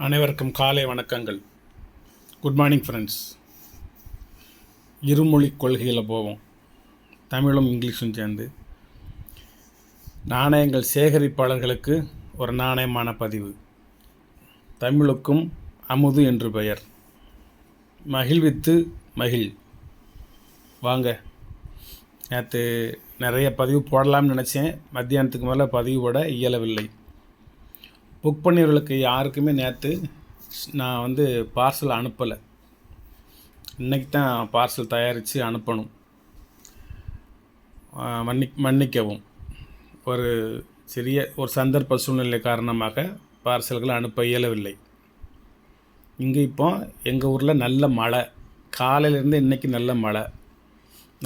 அனைவருக்கும் காலை வணக்கங்கள். Good morning friends. இருமொழி கொள்கையில் போவோம், தமிழும் இங்கிலீஷும் சேர்ந்து. நாணயங்கள் சேகரிப்பாளர்களுக்கு ஒரு நாணயமான பதிவு. தமிழுக்கும் அமுது என்று பெயர். மகிழ்வித்து மகிழ். வாங்க, நேற்று நிறைய பதிவு போடலாம்னு நினச்சேன். மத்தியானத்துக்கு மேலே பதிவு போட இயலவில்லை. புக் பண்ணியவர்களுக்கு யாருக்குமே நேற்று நான் பார்சல் அனுப்பலை. இன்றைக்கி தான் பார்சல் தயாரித்து அனுப்பணும். மன்னிக்கவும். ஒரு சிறிய சந்தர்ப்ப சூழ்நிலை காரணமாக பார்சல்களை அனுப்ப இயலவில்லை. இங்கே இப்போ எங்கள் ஊரில் நல்ல மழை. காலையிலேருந்து இன்றைக்கி நல்ல மழை.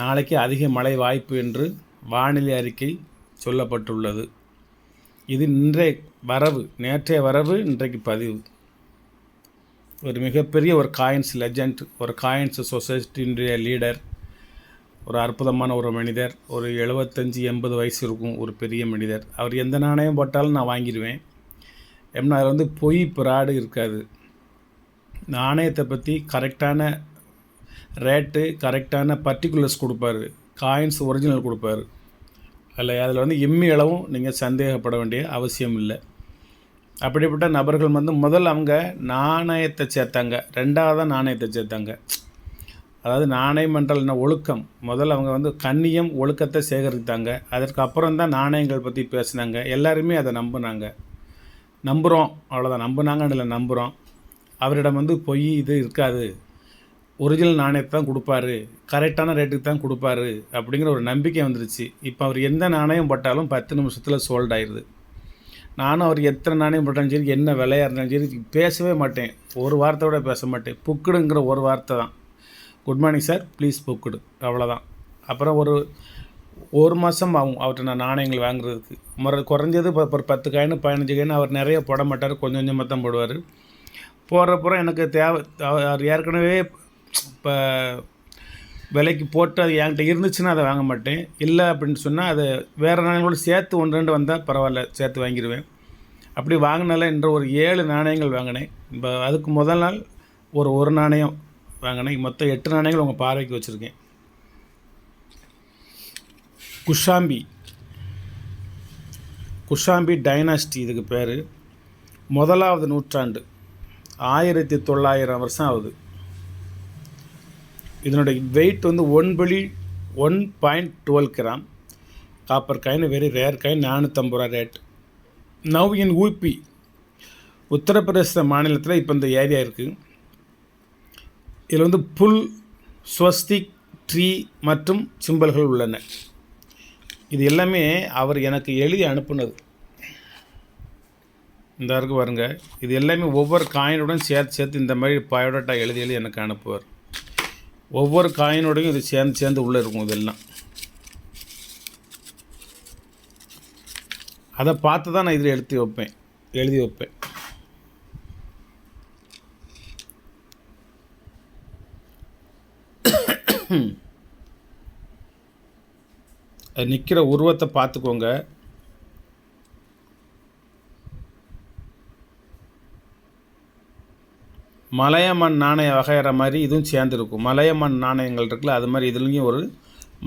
நாளைக்கு அதிக மழை வாய்ப்பு என்று வானிலை அறிக்கை சொல்லப்பட்டுள்ளது. இது இன்றைய வரவு, நேற்றைய வரவு, இன்றைக்கு பதிவு. ஒரு மிகப்பெரிய காயின்ஸ் லெஜண்ட், காயின்ஸ் சொசைட்டியினுடைய லீடர், அற்புதமான மனிதர். 75-80 வயசு இருக்கும், பெரிய மனிதர். அவர் எந்த நாணயம் போட்டாலும் நான் வாங்கிடுவேன். ஏன்னா அதில் பொய் பிராடு இருக்காது. நாணயத்தை பற்றி கரெக்டான ரேட்டு, கரெக்டான பர்டிகுலர்ஸ் கொடுப்பாரு. காயின்ஸ் ஒரிஜினல் கொடுப்பாரு. அதில் எம்மி அளவும் நீங்கள் சந்தேகப்பட வேண்டிய அவசியம் இல்லை. அப்படிப்பட்ட நபர்கள் முதல்ல அவங்க நாணயத்தை சேர்த்தாங்க, ரெண்டாவது நாணயத்தை சேர்த்தாங்க. அதாவது நாணயம் என்றால் என்ன, ஒழுக்கம். முதல்ல அவங்க கண்ணியம், ஒழுக்கத்தை சேகரித்தாங்க. அதற்கு அப்புறம் தான் நாணயங்கள் பற்றி பேசினாங்க. எல்லாருமே அதை நம்புகிறோம், அவ்வளோதான். நம்புனாங்கன்னு இல்லை, நம்புகிறோம். அவரிடம் பொய் இது இருக்காது, ஒரிஜினல் நாணயத்தை தான் கொடுப்பாரு, கரெக்டான ரேட்டுக்கு தான் கொடுப்பாரு அப்படிங்கிற ஒரு நம்பிக்கை வந்துருச்சு. இப்போ அவர் எந்த நாணயம் போட்டாலும் 10 நிமிஷத்தில் சோல்ட் ஆயிடுது. நானும் அவர் எத்தனை நாணயம் போட்டாலும் சரி, என்ன விலையாக இருந்தாலும் சரி, பேசவே மாட்டேன். ஒரு வார்த்தையோட பேச மாட்டேன். புக்குடுங்கிற ஒரு வார்த்தை தான். Good morning sir, please booked, அவ்வளோதான். அப்புறம் ஒரு மாதம் ஆகும் அவர்கிட்ட நான் நாணயங்கள் வாங்குறதுக்கு. குறைஞ்சது ஒரு 10 காயின் 15 காயின். அவர் நிறைய போட மாட்டார், கொஞ்சம் கொஞ்சமாக தான் போடுவார். போடுறப்புறம் எனக்கு தேவை, அவர் ஏற்கனவே இப்போ விலைக்கு போட்டு அது என்கிட்ட இருந்துச்சுன்னா அதை வாங்க மாட்டேன். இல்லை அப்படின்னு சொன்னால் அதை வேறு நாணயங்களோடு சேர்த்து 1-2 வந்தால் பரவாயில்ல, சேர்த்து வாங்கிடுவேன். அப்படி வாங்கினால என்ற 7 நாணயங்கள் வாங்கினேன். இப்போ அதுக்கு முதல் நாள் ஒரு நாணயம் வாங்கினேன். மொத்தம் 8 நாணயங்கள் உங்கள் பார்வைக்கு வச்சுருக்கேன். குஷாம்பி டைனாஸ்டி இதுக்கு பேர். முதலாவது நூற்றாண்டு, 1900 வருஷம் ஆகுது. இதனுடைய weight 1.12 gram. Copper coin, very rare coin, 450 ரூபா rate. Now in UP, Uttar Pradesh மாநிலத்தில் இப்போ இந்த ஏரியா இருக்குது. இதில் புல், ஸ்வஸ்திக், ட்ரீ மற்றும் சிம்பல்கள் உள்ளன. இது எல்லாமே அவர் எனக்கு எழுதி அனுப்புனது. இந்த இருக்கு பாருங்க. இது எல்லாமே ஒவ்வொரு காயினுடன் சேர்த்து இந்த மாதிரி பயோடேட்டா எழுதி எனக்கு அனுப்புவார். ஒவ்வொரு காயினோடையும் இது சேர்ந்து உள்ளே இருக்கும். இதெல்லாம் அதை பார்த்து தான் நான் இதில் எழுதி வைப்பேன். அது நிற்கிற உருவத்தை பார்த்துக்கோங்க. மலையமான் நாணய வகைற மாதிரி இதுவும் சேர்ந்துருக்கும். மலையமான் நாணயங்கள் இருக்குல்ல, அது மாதிரி இதுலேயும் ஒரு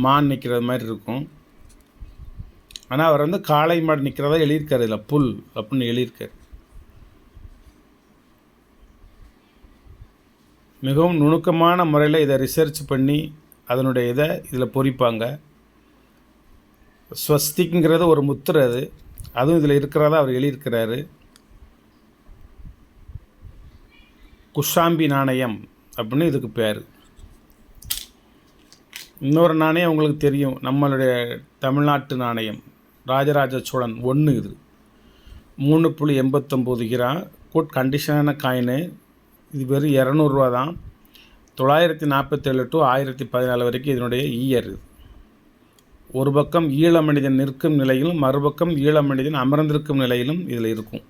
மான் நிற்கிறது மாதிரி இருக்கும். ஆனால் அவர் காளை மாடு நிற்கிறதா எழுதியிருக்காரு. இதில் புல் அப்படின்னு எழுதியிருக்கார். மிகவும் நுணுக்கமான முறையில் இதை ரிசர்ச் பண்ணி அதனுடைய இதில் பொறிப்பாங்க. ஸ்வஸ்திக்ங்கிறது ஒரு முத்திரை, அதுவும் இதில் இருக்கிறதா அவர் எழுதியிருக்கிறாரு. குஷாம்பி நாணயம் அப்படின்னு இதுக்கு பேர். இன்னொரு நாணயம் உங்களுக்கு தெரியும், நம்மளுடைய தமிழ்நாட்டு நாணயம், ராஜராஜ சோழன் 1. இது 3.89 கிராம். Good கண்டிஷனான coin. இது வெறும் 200 ரூபா தான். 947 to 1014 வரைக்கும் இதனுடைய இயர். ஒரு பக்கம் ஈழ மனிதன் நிற்கும் நிலையிலும், மறுபக்கம் ஈழ மனிதன் அமர்ந்திருக்கும் நிலையிலும் இதில் இருக்கும்.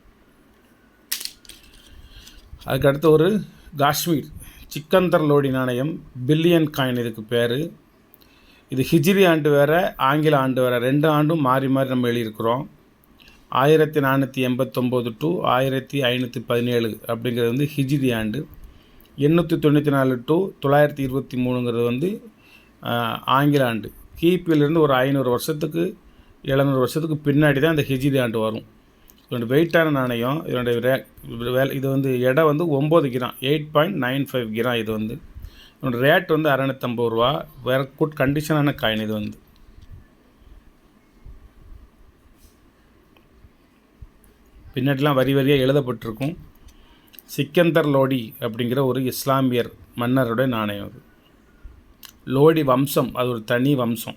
அதுக்கடுத்து காஷ்மீர் சிக்கந்தர் லோடி நாணயம், பில்லியன் காயின் இதுக்கு பேர். இது ஹிஜ்ரி ஆண்டு வேறு, ஆங்கில ஆண்டு வேறு, 2 ஆண்டும் மாறி நம்ம எழுதியிருக்கிறோம். 1489 டு 1517 அப்படிங்கிறது வந்து ஹிஜ்ரி ஆண்டு. 894 டு 923ங்கிறது வந்து ஆங்கில ஆண்டு. கிபியிலிருந்து ஒரு 500 வருஷத்துக்கு 700 வருஷத்துக்கு பின்னாடி தான் இந்த ஹிஜ்ரி ஆண்டு வரும். இதோட வெயிட்டான நாணயம். இதனுடைய இது வந்து எடை வந்து 9 கிராம், 8.95 கிராம். இது வந்து இதோட ரேட் வந்து 650 ரூபா. வேறு குட் கண்டிஷனான காயின். இது வந்து பின்னாடிலாம் வரி வரியாக எழுதப்பட்டிருக்கும். சிக்கந்தர் லோடி அப்படிங்கிற ஒரு இஸ்லாமியர் மன்னருடைய நாணயம். அது லோடி வம்சம், அது ஒரு தனி வம்சம்.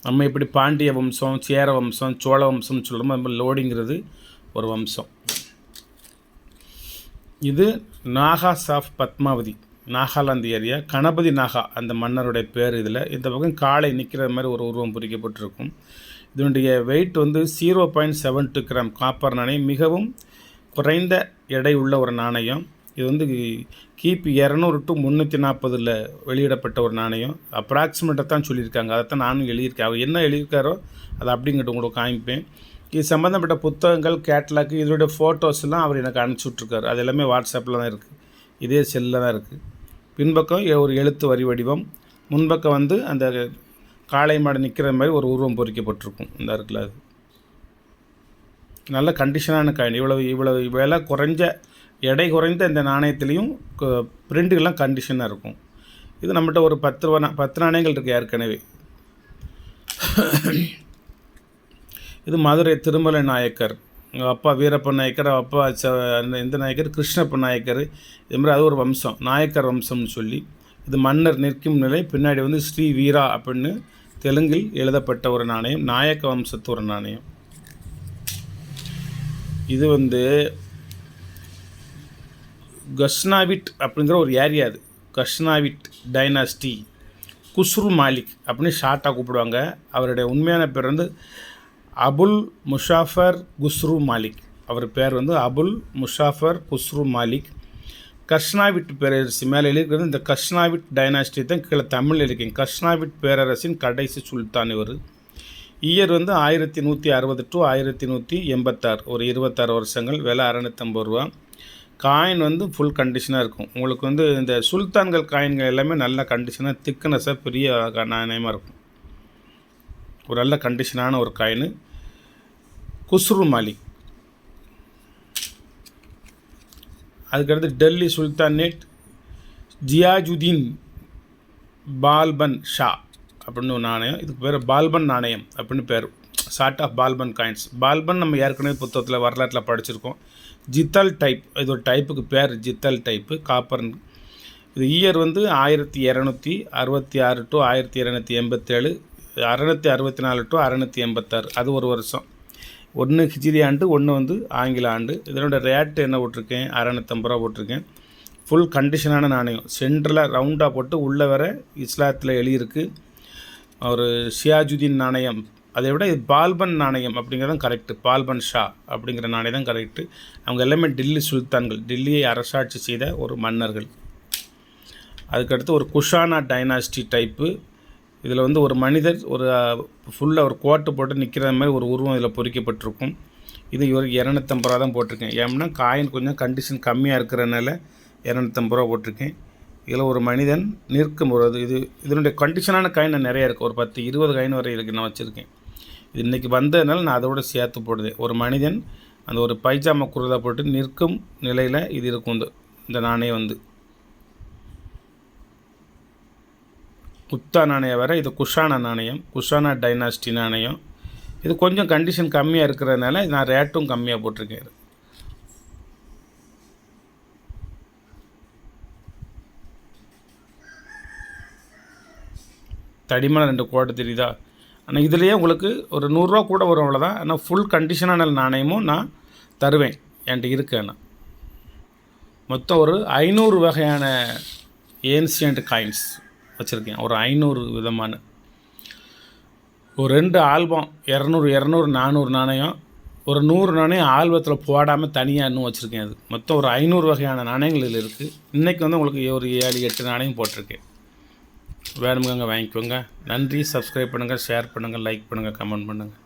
நம்ம இப்படி பாண்டிய வம்சம், சேர வம்சம், சோழ வம்சம்னு சொல்கிறோமோ, நம்ம லோடிங்கிறது ஒரு வம்சம். இது நாகாஸ் ஆஃப் பத்மாவதி, நாகாலாந்து ஏரியா. கணபதி நாகா அந்த மன்னருடைய பேர். இதில் இந்த பக்கம் காளை நிற்கிற மாதிரி ஒரு உருவம் பொறிக்கப்பட்டிருக்கும். இதனுடைய வெயிட் வந்து 0.72 கிராம் காப்பர் நாணயம். மிகவும் குறைந்த எடை உள்ள ஒரு நாணயம். இது வந்து கிபி 200 டு 340 வெளியிடப்பட்ட ஒரு நாணயம். அப்ராக்சிமேட்டாக தான் சொல்லியிருக்காங்க. அதைத்தான் நானும் எழுதியிருக்கேன். அவர் என்ன எழுதியிருக்காரோ அதை அப்படிங்கிட்ட உங்களுக்கு காமிப்பேன். இது சம்மந்தப்பட்ட புத்தகங்கள், கேட்லாக்கு, இதோடைய ஃபோட்டோஸ்லாம் அவர் எனக்கு அனுப்பிச்சி விட்ருக்காரு. அது எல்லாமே வாட்ஸ்அப்பில் தான் இருக்குது. இதே செல்லில் தான் இருக்குது. பின்பக்கம் ஒரு எழுத்து வரி வடிவம், முன்பக்கம் வந்து அந்த காளை மாடு நிற்கிற மாதிரி ஒரு உருவம் பொறிக்கப்பட்டிருக்கும். இந்த இருக்குல்ல, அது நல்ல கண்டிஷனான காயின். இவ்வளவு விலை குறைஞ்ச, எடை குறைந்த இந்த நாணயத்துலேயும் பிரிண்டுகள்லாம் கண்டிஷனாக இருக்கும். இது நம்மகிட்ட ஒரு 10 நாணயங்கள் இருக்குது ஏற்கனவே. இது மதுரை திருமலை நாயக்கர், எங்கள் அப்பா வீரப்ப நாயக்கர், அப்பா இந்த நாயக்கர் கிருஷ்ணப்ப நாயக்கர். இது மாதிரி அது ஒரு வம்சம், நாயக்கர் வம்சம்னு சொல்லி. இது மன்னர் நிற்கும் நிலை. பின்னாடி வந்து ஸ்ரீ வீரா அப்படின்னு தெலுங்கில் எழுதப்பட்ட ஒரு நாணயம். நாயக்க வம்சத்து ஒரு நாணயம். இது வந்து கஸ்னாவிட் அப்படிங்கிற ஒரு ஏரியா. அது கஸ்னாவிட் டைனாஸ்டி. குஸ்ரு மாலிக் அப்படின்னு ஷார்ட்டாக கூப்பிடுவாங்க. அவருடைய உண்மையான பேர் வந்து அபுல் முஷாஃபர் குஸ்ரு மாலிக். அவர் பேர் வந்து அபுல் முஷாஃபர் குஸ்ரு மாலிக். கஸ்னாவிட் பேரரசு மேலே எழுதிக்கிறது இந்த கஸ்னாவிட் டைனாஸ்டி தான் கீழே தமிழ் எழுதிங்க. கஸ்னாவிட் பேரரசின் கடைசி சுல்தான் இவர். இயர் வந்து 1160 டு 1186, ஒரு 26 வருஷங்கள். விலை 650 ரூபா. காயின் வந்து ஃபுல் கண்டிஷனாக இருக்கும். உங்களுக்கு வந்து இந்த சுல்தான்கள் காயின்கள் எல்லாமே நல்ல கண்டிஷனாக, திக்னஸாக, பெரிய நாணயமாக இருக்கும். ஒரு நல்ல கண்டிஷனான ஒரு காயின். குஸ்ரு மாலிக். அதுக்கடுத்து டெல்லி சுல்தானேட் ஜியாஜுதீன் பால்பன் ஷா அப்படின்னு ஒரு நாணயம். இதுக்கு பேர் பால்பன் நாணயம் அப்படின்னு பேர். Short of Balban coins. Balban நம்ம ஏற்கனவே புத்தகத்தில் வரலாற்றில் படிச்சிருக்கோம். ஜித்தல் டைப், இது ஒரு டைப்புக்கு பேர் ஜித்தல் டைப்பு, காப்பர். இது இயர் வந்து 1266 டு 1287, 664 டு 686. அது ஒரு வருஷம். ஒன்று ஹிஜ்ரி ஆண்டு, ஒன்று வந்து ஆங்கில ஆண்டு. இதனோட ரேட்டு என்ன போட்டிருக்கேன், 650 ரூபா போட்டிருக்கேன். ஃபுல் கண்டிஷனான நாணயம். சென்டரில் ரவுண்டாக போட்டு உள்ளே வர இஸ்லாத்தில் எழுதியிருக்கு. ஒரு ஷியாஜுதீன் நாணயம். அதை விட இது பால்பன் நாணயம் அப்படிங்கிறதான் கரெக்டு. பால்பன் ஷா அப்படிங்கிற நாணயம் தான் கரெக்டு. அவங்க எல்லாமே டெல்லி சுல்தான்கள், டெல்லியை அரசாட்சி செய்த ஒரு மன்னர்கள். அதுக்கடுத்து ஒரு குஷானா டைனாஸ்டி டைப்பு. இதில் வந்து ஒரு மனிதர் ஒரு ஃபுல்லாக ஒரு கோட்டை போட்டு நிற்கிற மாதிரி ஒரு உருவம் இதில் பொறிக்கப்பட்டிருக்கும். இது ஒரு 250 ரூபா தான் போட்டிருக்கேன். ஏன்னா காயின் கொஞ்சம் கண்டிஷன் கம்மியாக இருக்கிறதுனால 250 ரூபா போட்டிருக்கேன். இதில் ஒரு மனிதன் நிற்கும் பொழுது, இதனுடைய கண்டிஷனான காயின் நிறையா இருக்குது. ஒரு 10-20 காயின் வரை இருக்குது நான் வச்சுருக்கேன். இது இன்றைக்கி வந்ததுனால நான் அதோட சேர்த்து போடுதேன். ஒரு மனிதன் அந்த ஒரு பைஜாமா குருதா போட்டு நிற்கும் நிலையில் இது இருக்கும். இந்த நாணயம் வந்து குப்தா நாணயம் வேறு. இது குஷானா நாணயம், குஷானா டைனாஸ்டி நாணயம். இது கொஞ்சம் கண்டிஷன் கம்மியாக இருக்கிறதுனால நான் ரேட்டும் கம்மியாக போட்டிருக்கேன். தடிமான 2 கோட்டை தெரியுதா? ஆனால் இதுலேயே உங்களுக்கு ஒரு 100 ரூபா கூட வரும், அவ்வளோதான். ஆனால் ஃபுல் கண்டிஷனான நாணயமும் நான் தருவேன், என்கிட்ட இருக்கு. ஆனால் மொத்தம் ஒரு 500 வகையான ஏன்சியன்ட் காயின்ஸ் வச்சுருக்கேன். ஒரு 500 விதமான, ஒரு 2 ஆல்பம், 200, 400 நாணயம், ஒரு 100 நாணயம் ஆல்பத்தில் போடாமல் தனியாக இன்னும் வச்சுருக்கேன். அது மொத்தம் ஒரு 500 வகையான நாணயங்கள் இதில் இருக்குது. இன்றைக்கி வந்து உங்களுக்கு ஒரு 7-8 நாணயம் போட்டிருக்கேன். வேணுமுங்க வாங்கிக்கோங்க. நன்றி. சப்ஸ்கிரைப் பண்ணுங்கள், ஷேர் பண்ணுங்கள், லைக் பண்ணுங்கள், கமெண்ட் பண்ணுங்கள்.